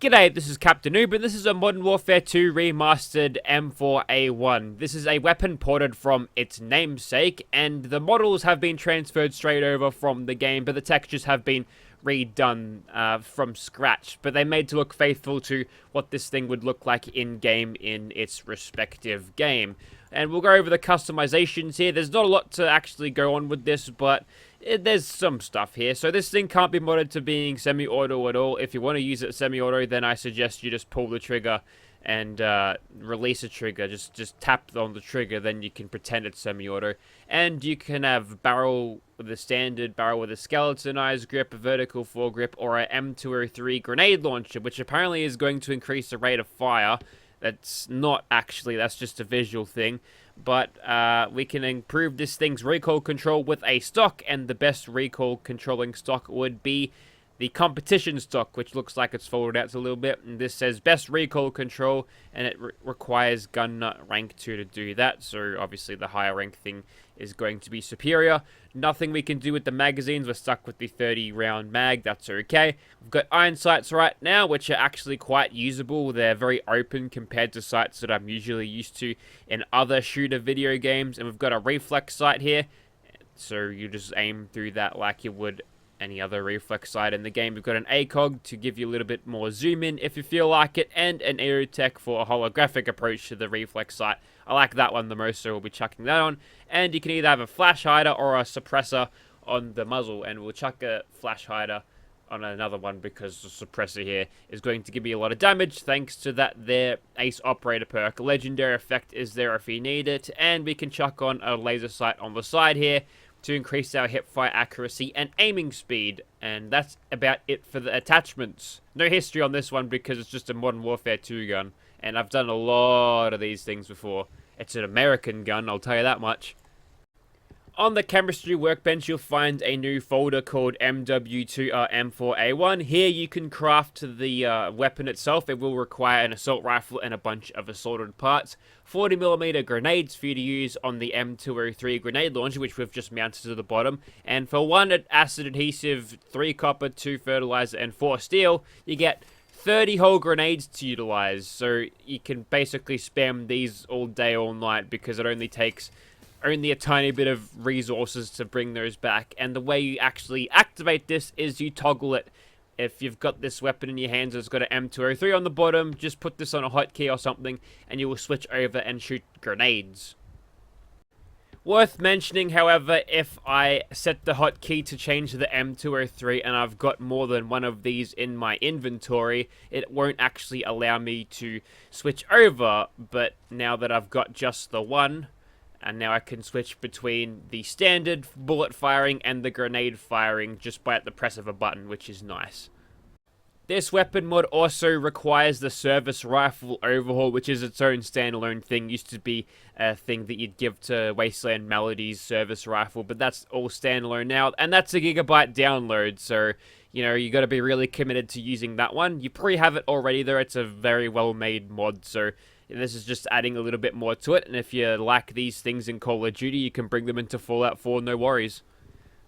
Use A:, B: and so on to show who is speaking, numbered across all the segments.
A: G'day, this is Captainoob, and this is a Modern Warfare 2 remastered M4A1. This is a weapon ported from its namesake, and the models have been transferred straight over from the game, but the textures have been redone from scratch. But they're made to look faithful to what this thing would look like in-game in its respective game. And we'll go over the customizations here. There's not a lot to actually go on with this, but there's some stuff here. So this thing can't be modded to being semi-auto at all. If you want to use it semi-auto, then I suggest you just pull the trigger and release a trigger. Just tap on the trigger, then you can pretend it's semi-auto. And you can have barrel with a standard barrel with a skeletonized grip, a vertical foregrip, or a M2O3 grenade launcher, which apparently is going to increase the rate of fire. That's not actually, that's just a visual thing. But we can improve this thing's recoil control with a stock, and the best recoil controlling stock would be the competition stock, which looks like it's folded out a little bit. And this says best recoil control, and it requires gun nut rank 2 to do that. So obviously the higher rank thing is going to be superior. Nothing we can do with the magazines. We're stuck with the 30 round mag. That's okay. We've got iron sights right now, which are actually quite usable. They're very open compared to sights that I'm usually used to in other shooter video games. And we've got a reflex sight here. So you just aim through that like you would any other reflex sight in the game. We've got an ACOG to give you a little bit more zoom in if you feel like it, and an aerotech for a holographic approach to the reflex sight. I like that one the most, so we'll be chucking that on. And you can either have a flash hider or a suppressor on the muzzle, and we'll chuck a flash hider on another one because the suppressor here is going to give me a lot of damage thanks to that there Ace Operator perk. A legendary effect is there if you need it, and we can chuck on a laser sight on the side here to increase our hipfire accuracy and aiming speed. And that's about it for the attachments. No history on this one because it's just a Modern Warfare 2 gun, and I've done a lot of these things before. It's an American gun, I'll tell you that much. On the chemistry workbench, you'll find a new folder called MW2R M4A1. Here you can craft the weapon itself. It will require an assault rifle and a bunch of assorted parts. 40mm grenades for you to use on the M2O3 grenade launcher, which we've just mounted to the bottom. And for 1 acid adhesive, 3 copper, 2 fertilizer, and 4 steel, you get 30 whole grenades to utilize. So you can basically spam these all day, all night, because it only takes a tiny bit of resources to bring those back. And the way you actually activate this is you toggle it. If you've got this weapon in your hands, it's got an M203 on the bottom, just put this on a hotkey or something, and you will switch over and shoot grenades. Worth mentioning, however, if I set the hotkey to change to the M203 and I've got more than one of these in my inventory, it won't actually allow me to switch over. But now that I've got just the one, and now I can switch between the standard bullet firing and the grenade firing just by at the press of a button, which is nice. This weapon mod also requires the service rifle overhaul, which is its own standalone thing. Used to be a thing that you'd give to Wasteland Melody's service rifle, but that's all standalone now, and that's a gigabyte download, so you know, you got to be really committed to using that one. You probably have it already though. It's a very well made mod, so this is just adding a little bit more to it. And if you like these things in Call of Duty, you can bring them into Fallout 4, no worries.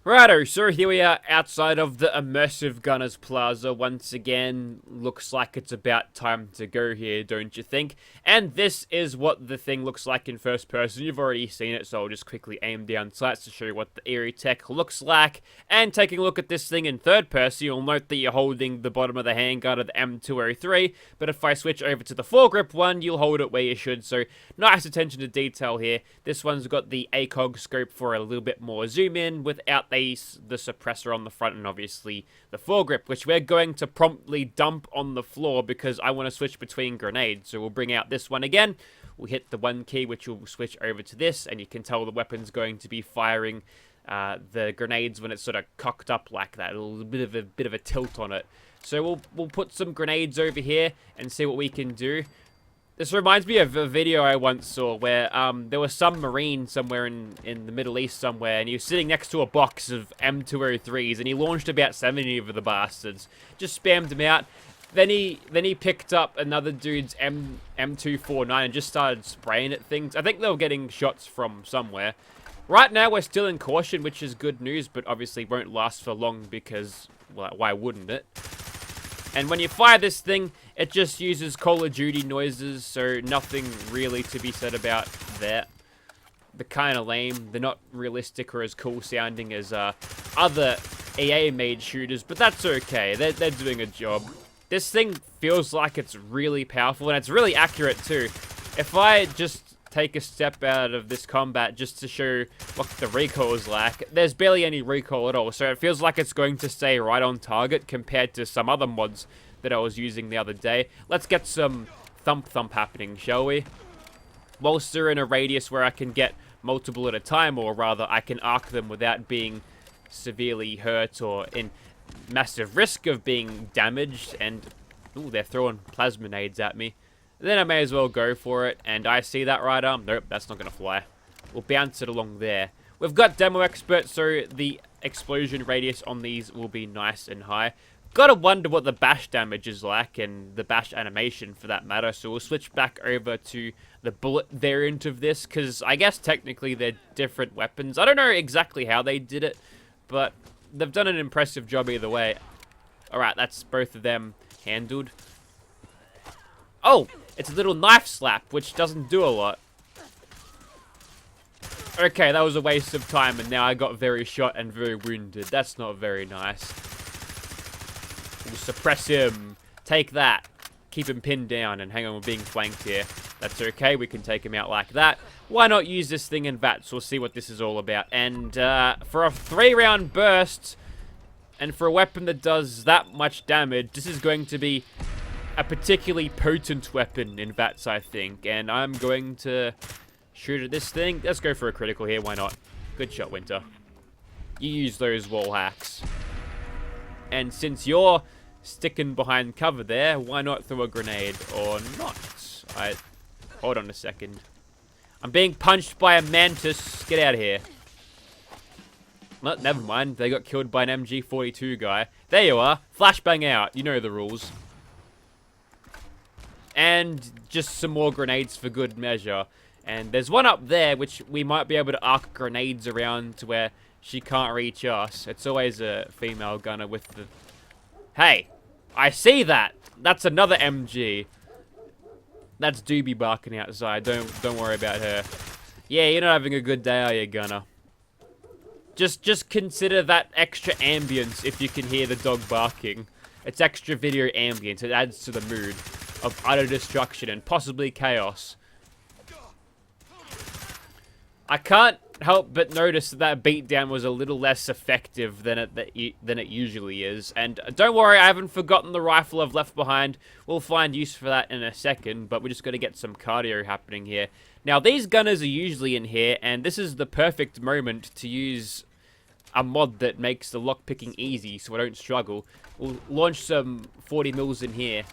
A: Righto, so here we are outside of the Immersive Gunners Plaza. Once again, looks like it's about time to go here, don't you think? And this is what the thing looks like in first person. You've already seen it, so I'll just quickly aim down sights to show you what the aerotech looks like. And taking a look at this thing in third person, you'll note that you're holding the bottom of the handguard of the M203. But if I switch over to the foregrip one, you'll hold it where you should. So nice attention to detail here. This one's got the ACOG scope for a little bit more zoom in without the suppressor on the front, and obviously the foregrip, which we're going to promptly dump on the floor because I want to switch between grenades. So we'll bring out this one again. We'll hit the 1 key, which will switch over to this, and you can tell the weapon's going to be firing the grenades when it's sort of cocked up like that. A little bit of a tilt on it. So we'll put some grenades over here and see what we can do. This reminds me of a video I once saw where there was some Marine somewhere in the Middle East somewhere, and he was sitting next to a box of M203s, and he launched about 70 of the bastards. Just spammed them out. Then he picked up another dude's M249 and just started spraying at things. I think they were getting shots from somewhere. Right now we're still in caution, which is good news, but obviously won't last for long because, well, why wouldn't it? And when you fire this thing, it just uses Call of Duty noises, so nothing really to be said about that. They're kind of lame. They're not realistic or as cool sounding as other EA-made shooters, but that's okay. They're doing a job. This thing feels like it's really powerful, and it's really accurate too. If I just take a step out of this combat just to show what the recoil is like, there's barely any recoil at all, so it feels like it's going to stay right on target compared to some other mods that I was using the other day. Let's get some thump happening, shall we? Whilst they're in a radius where I can get multiple at a time, or rather I can arc them without being severely hurt or in massive risk of being damaged, and ooh, they're throwing plasma nades at me. Then I may as well go for it, and I see that right arm. Nope, that's not going to fly. We'll bounce it along there. We've got Demo Expert, so the explosion radius on these will be nice and high. Gotta wonder what the bash damage is like, and the bash animation for that matter, so we'll switch back over to the bullet variant of this, because I guess technically they're different weapons. I don't know exactly how they did it, but they've done an impressive job either way. Alright, that's both of them handled. Oh! It's a little knife slap, which doesn't do a lot. Okay, that was a waste of time, and now I got very shot and very wounded. That's not very nice. We'll suppress him. Take that. Keep him pinned down, and hang on, we're being flanked here. That's okay, we can take him out like that. Why not use this thing in VATS? We'll see what this is all about. And for a 3-round burst, and for a weapon that does that much damage, this is going to be a particularly potent weapon in VATS, I think. And I'm going to shoot at this thing. Let's go for a critical here, why not? Good shot, Winter. You use those wall hacks. And since you're sticking behind cover there, why not throw a grenade or not? Hold on a second. I'm being punched by a mantis. Get out of here. Well, never mind. They got killed by an MG42 guy. There you are. Flashbang out. You know the rules. And just some more grenades for good measure. And there's one up there, which we might be able to arc grenades around to where she can't reach us. It's always a female gunner with the... Hey! I see that! That's another MG. That's Doobie barking outside. Don't worry about her. Yeah, you're not having a good day, are you, gunner? Just consider that extra ambience if you can hear the dog barking. It's extra video ambience. It adds to the mood of utter destruction and possibly chaos. I can't help but notice that beatdown was a little less effective than it usually is. And don't worry, I haven't forgotten the rifle I've left behind. We'll find use for that in a second, but we're just going to get some cardio happening here. Now, these gunners are usually in here, and this is the perfect moment to use a mod that makes the lockpicking easy so I don't struggle. We'll launch some 40 mils in here.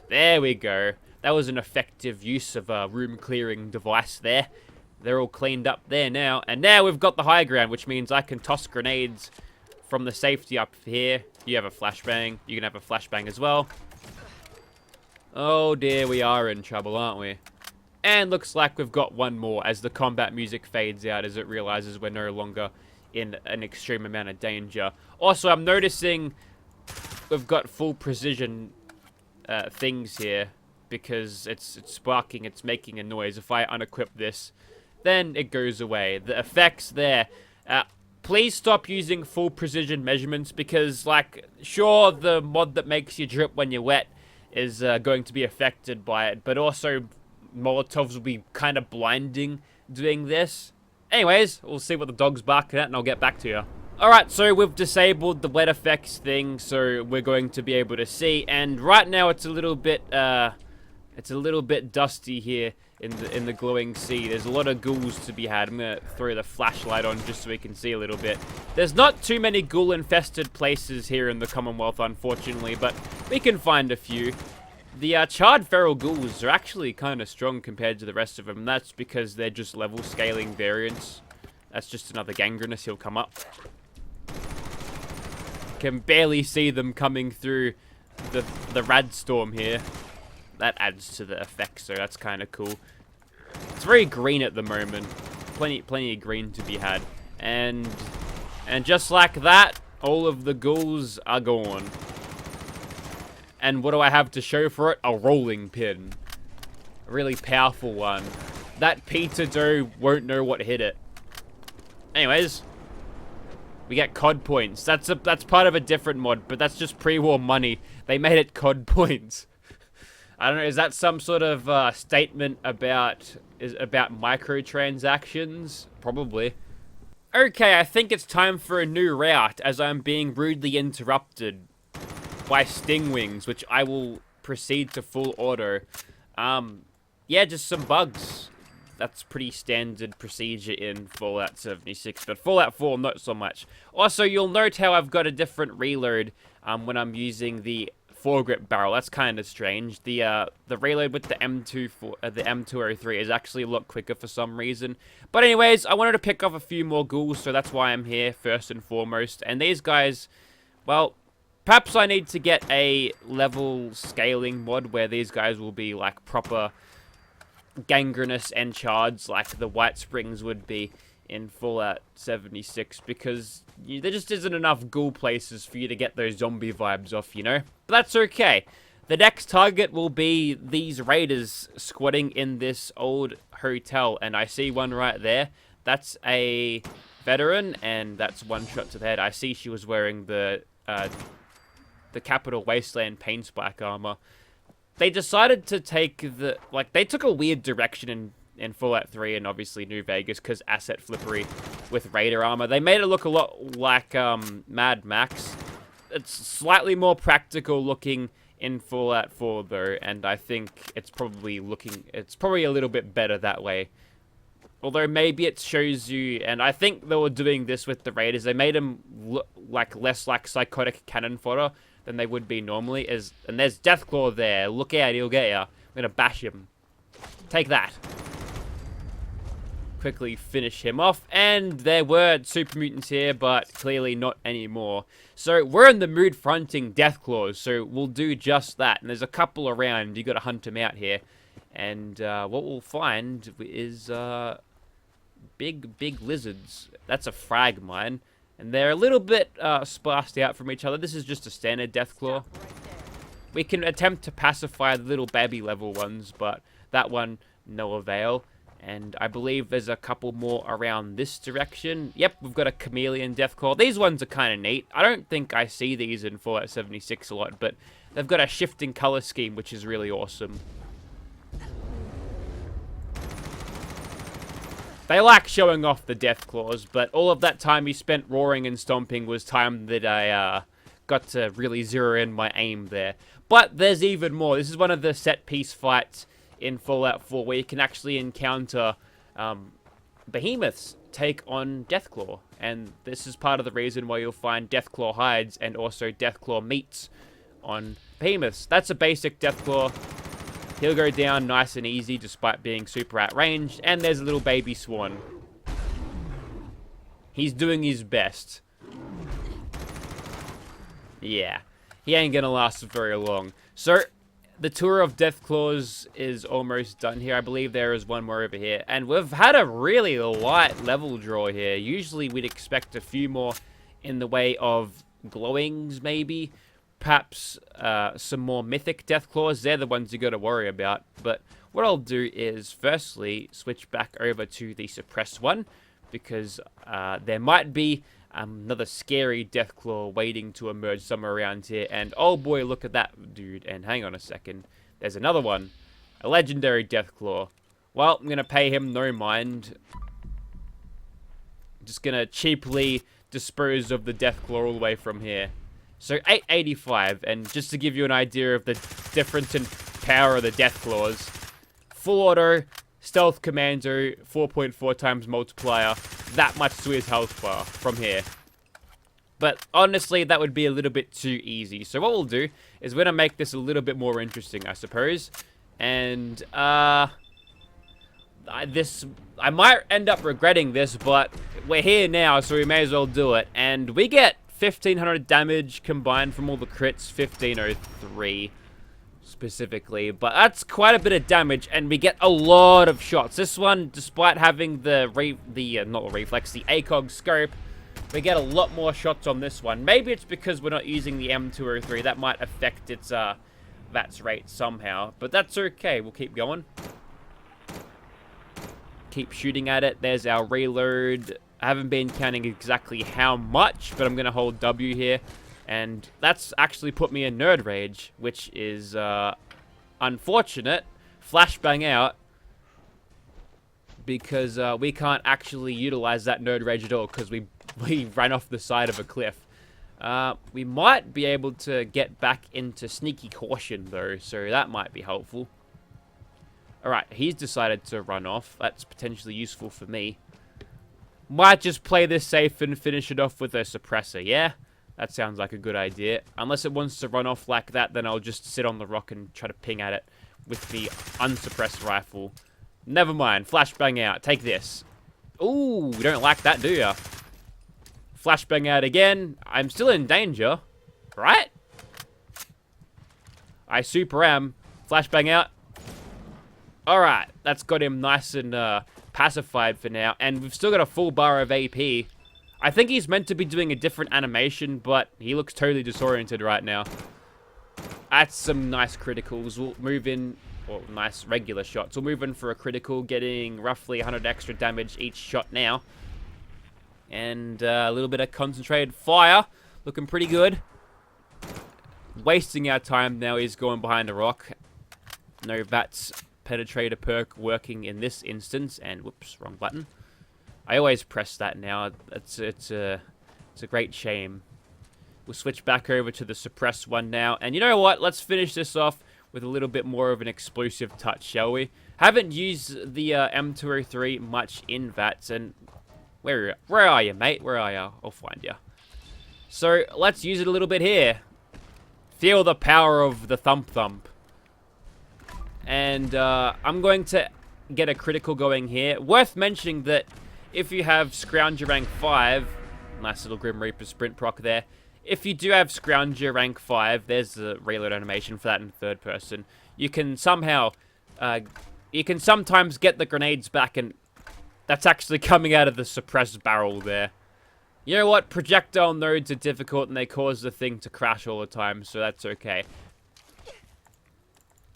A: There we go. That was an effective use of a room clearing device there. They're all cleaned up there now. And now we've got the high ground, which means I can toss grenades from the safety up here. You have a flashbang. You can have a flashbang as well. Oh dear, we are in trouble, aren't we? And looks like we've got one more as the combat music fades out as it realizes we're no longer in an extreme amount of danger. Also, I'm noticing we've got full precision things here because it's sparking, it's making a noise. If I unequip this, then it goes away. The effects there. Please stop using full precision measurements because, like, sure, the mod that makes you drip when you're wet is going to be affected by it, but also Molotovs will be kind of blinding doing this. Anyways, we'll see what the dog's barking at and I'll get back to you. Alright, so we've disabled the wet effects thing, so we're going to be able to see, and right now it's a little bit dusty here in the glowing sea. There's a lot of ghouls to be had. I'm gonna throw the flashlight on just so we can see a little bit. There's not too many ghoul infested places here in the Commonwealth, unfortunately, but we can find a few. The charred feral ghouls are actually kind of strong compared to the rest of them. That's because they're just level scaling variants. That's just another gangrenous. He'll come up. Can barely see them coming through the rad storm here. That adds to the effect, so that's kind of cool. It's very green at the moment. Plenty of green to be had. And just like that, all of the ghouls are gone. And what do I have to show for it? A rolling pin. A really powerful one. That pizza dough won't know what hit it. Anyways, we get COD points. That's part of a different mod, but that's just pre-war money. They made it COD points. I don't know, is that some sort of statement about microtransactions? Probably. Okay, I think it's time for a new route, as I'm being rudely interrupted by Stingwings, which I will proceed to full auto. Yeah, just some bugs. That's pretty standard procedure in Fallout 76, but Fallout 4, not so much. Also, you'll note how I've got a different reload when I'm using the foregrip barrel. That's kind of strange. The reload with the M203 is actually a lot quicker for some reason. But anyways, I wanted to pick up a few more ghouls, so that's why I'm here first and foremost. And these guys, well, perhaps I need to get a level scaling mod where these guys will be like proper gangrenous and chards like the White Springs would be in Fallout 76, because there just isn't enough ghoul places for you to get those zombie vibes off, you know? But that's okay. The next target will be these raiders squatting in this old hotel, and I see one right there. That's a veteran, and that's one shot to the head. I see she was wearing the Capital Wasteland pain spike armor. They decided to take they took a weird direction in Fallout 3 and obviously New Vegas, because asset flippery with Raider armor. They made it look a lot like Mad Max. It's slightly more practical looking in Fallout 4 though, and I think it's probably a little bit better that way. Although maybe it shows you, and I think they were doing this with the Raiders, they made them look like less like psychotic cannon fodder than they would be normally. And there's Deathclaw there. Look out, he'll get ya. I'm gonna bash him. Take that. Quickly finish him off. And there were super mutants here, but clearly not anymore. So we're in the mood for hunting Deathclaws, so we'll do just that. And there's a couple around. You gotta hunt them out here. And what we'll find is big lizards. That's a frag mine. And they're a little bit sparsed out from each other. This is just a standard Deathclaw. We can attempt to pacify the little baby level ones, but that one, no avail. And I believe there's a couple more around this direction. Yep, we've got a chameleon Deathclaw. These ones are kind of neat. I don't think I see these in Fallout 76 a lot, but they've got a shifting color scheme, which is really awesome. They like showing off the Deathclaws, but all of that time you spent roaring and stomping was time that I got to really zero in my aim there. But there's even more. This is one of the set-piece fights in Fallout 4 where you can actually encounter behemoths take on Deathclaw. And this is part of the reason why you'll find Deathclaw hides and also Deathclaw meats on behemoths. That's a basic Deathclaw. He'll go down nice and easy despite being super outranged. And there's a little baby swan. He's doing his best. Yeah. He ain't gonna last very long. So, the tour of Deathclaws is almost done here. I believe there is one more over here. And we've had a really light level draw here. Usually we'd expect a few more in the way of glowings, maybe. Perhaps some more mythic Deathclaws. They're the ones you got to worry about. But what I'll do is firstly switch back over to the suppressed one, because there might be another scary Deathclaw waiting to emerge somewhere around here. And oh boy, look at that dude. And hang on a second, there's another one, a legendary Deathclaw. Well, I'm gonna pay him no mind. I'm just gonna cheaply dispose of the Deathclaw all the way from here. So 885, and just to give you an idea of the difference in power of the Deathclaws, full auto, stealth commando, 4.4 times multiplier, that much to his health bar from here. But honestly, that would be a little bit too easy. So what we'll do is we're gonna make this a little bit more interesting, I suppose. And I might end up regretting this, but we're here now, so we may as well do it. And we get 1500 damage combined from all the crits, 1503 specifically, but that's quite a bit of damage, and we get a lot of shots. This one, despite having the ACOG scope, we get a lot more shots on this one. Maybe it's because we're not using the M203. That might affect its VATS rate somehow. But that's okay. We'll keep going. Keep shooting at it. There's our reload. I haven't been counting exactly how much, but I'm going to hold W here. And that's actually put me in nerd rage, which is unfortunate. Flashbang out. Because we can't actually utilize that nerd rage at all because we ran off the side of a cliff. We might be able to get back into sneaky caution though, so that might be helpful. Alright, he's decided to run off. That's potentially useful for me. Might just play this safe and finish it off with a suppressor, yeah? That sounds like a good idea. Unless it wants to run off like that, then I'll just sit on the rock and try to ping at it with the unsuppressed rifle. Never mind. Flashbang out. Take this. Ooh, you don't like that, do ya? Flashbang out again. I'm still in danger. Right? I super am. Flashbang out. Alright. That's got him nice and pacified for now. And we've still got a full bar of AP. I think he's meant to be doing a different animation, but he looks totally disoriented right now. That's some nice criticals. We'll move in, or nice regular shots. We'll move in for a critical, getting roughly 100 extra damage each shot now. And a little bit of concentrated fire. Looking pretty good. Wasting our time now is going behind a rock. No VATS penetrator perk working in this instance. And whoops, wrong button. I always press that now. It's a great shame. We'll switch back over to the suppressed one now. And you know what? Let's finish this off with a little bit more of an explosive touch, shall we? Haven't used the M2R much in VATS. And where are you, mate? Where are you? I'll find you. So let's use it a little bit here. Feel the power of the thump thump. And I'm going to get a critical going here. Worth mentioning that if you have Scrounger rank 5, nice little Grim Reaper sprint proc there. If you do have Scrounger rank 5, there's the reload animation for that in third person. You can somehow, you can sometimes get the grenades back, and that's actually coming out of the suppressed barrel there. You know what? Projectile nodes are difficult and they cause the thing to crash all the time, so that's okay.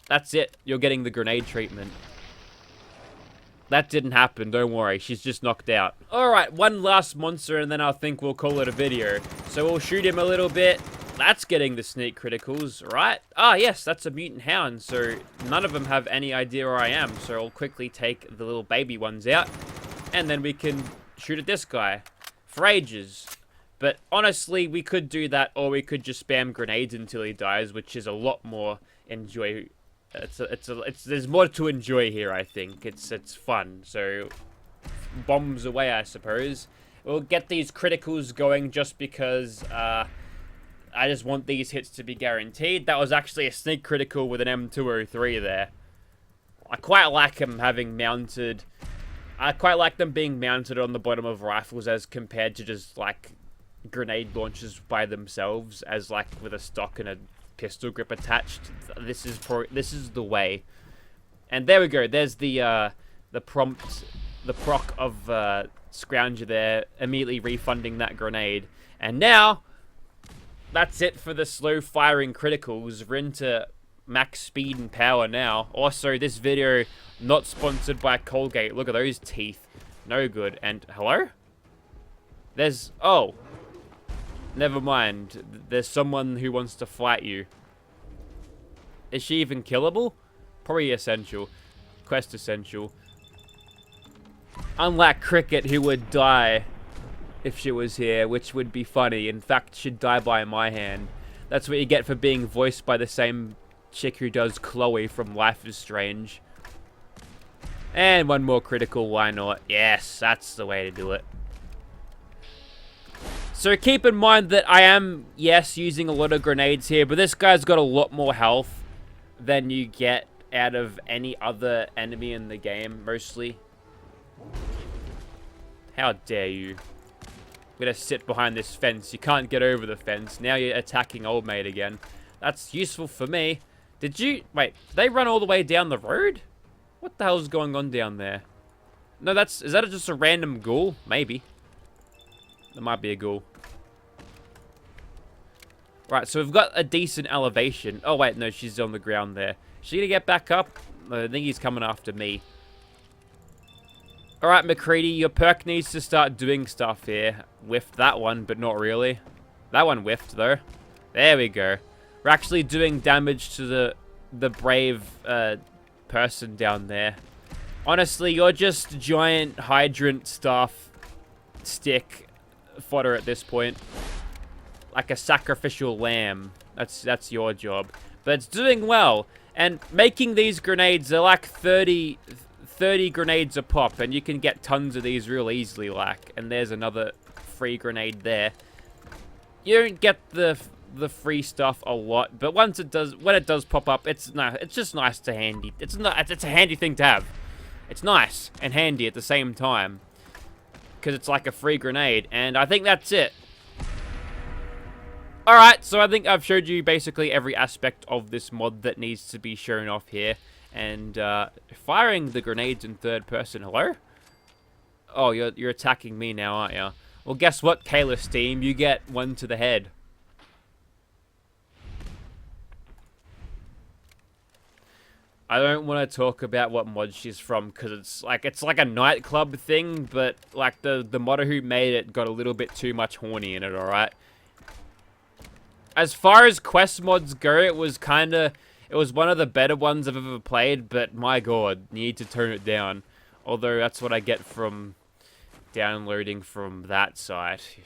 A: That's it. You're getting the grenade treatment. That didn't happen, don't worry. She's just knocked out. Alright, one last monster and then I think we'll call it a video. So we'll shoot him a little bit. That's getting the sneak criticals, right? Ah, yes, that's a mutant hound. So none of them have any idea where I am. So I'll quickly take the little baby ones out. And then we can shoot at this guy for ages. But honestly, we could do that, or we could just spam grenades until he dies, which is a lot more enjoy. There's more to enjoy here, I think. It's fun. So bombs away, I suppose. We'll get these criticals going just because I just want these hits to be guaranteed. That was actually a sneak critical with an M2R there. I quite like him having mounted. I quite like them being mounted on the bottom of rifles as compared to just like grenade launchers by themselves, as like with a stock and a pistol grip attached. This is the way. And there we go. There's the proc of Scrounger there, immediately refunding that grenade. And now that's it for the slow firing criticals. We're into max speed and power now. Also, this video not sponsored by Colgate. Look at those teeth. No good. And hello? There's never mind. There's someone who wants to fight you. Is she even killable? Probably essential. Quest essential. Unlike Cricket, who would die if she was here, which would be funny. In fact, she'd die by my hand. That's what you get for being voiced by the same chick who does Chloe from Life is Strange. And one more critical, why not? Yes, that's the way to do it. So keep in mind that I am, yes, using a lot of grenades here, but this guy's got a lot more health than you get out of any other enemy in the game, mostly. How dare you? I'm gonna sit behind this fence. You can't get over the fence. Now you're attacking old mate again. That's useful for me. Wait, did they run all the way down the road? What the hell's going on down there? No, is that just a random ghoul? Maybe. There might be a ghoul. Right, so we've got a decent elevation. Oh, wait, no, she's on the ground there. Is she gonna get back up? I think he's coming after me. Alright, McCready, your perk needs to start doing stuff here. Whiffed that one, but not really. That one whiffed, though. There we go. We're actually doing damage to the brave person down there. Honestly, you're just giant hydrant staff stick fodder at this point. Like a sacrificial lamb. That's your job. But it's doing well. And making these grenades, they're like 30 grenades a pop, and you can get tons of these real easily, like. And there's another free grenade there. You don't get the free stuff a lot, but when it does pop up, it's just nice to handy. It's a handy thing to have. It's nice and handy at the same time, because it's like a free grenade. And I think that's it. Alright, so I think I've showed you basically every aspect of this mod that needs to be shown off here. And firing the grenades in third person. Hello? Oh, you're attacking me now, aren't you? Well, guess what, Kayla Steam? You get one to the head. I don't want to talk about what mod she's from, because it's like a nightclub thing, but like the modder who made it got a little bit too much horny in it, alright? As far as quest mods go, it was one of the better ones I've ever played, but my god, you need to tone it down. Although that's what I get from downloading from that site.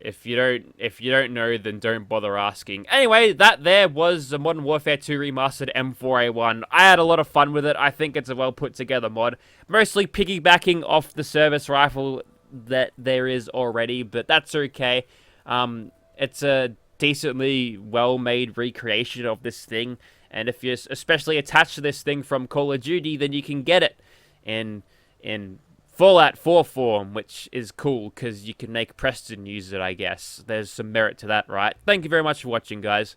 A: If you don't know, then don't bother asking. Anyway, that there was the Modern Warfare 2 Remastered M4A1. I had a lot of fun with it. I think it's a well put together mod. Mostly piggybacking off the service rifle that there is already, but that's okay. It's a decently well-made recreation of this thing, and if you're especially attached to this thing from Call of Duty, then you can get it in Fallout 4 form, which is cool, because you can make Preston use it, I guess. There's some merit to that, right? Thank you very much for watching, guys.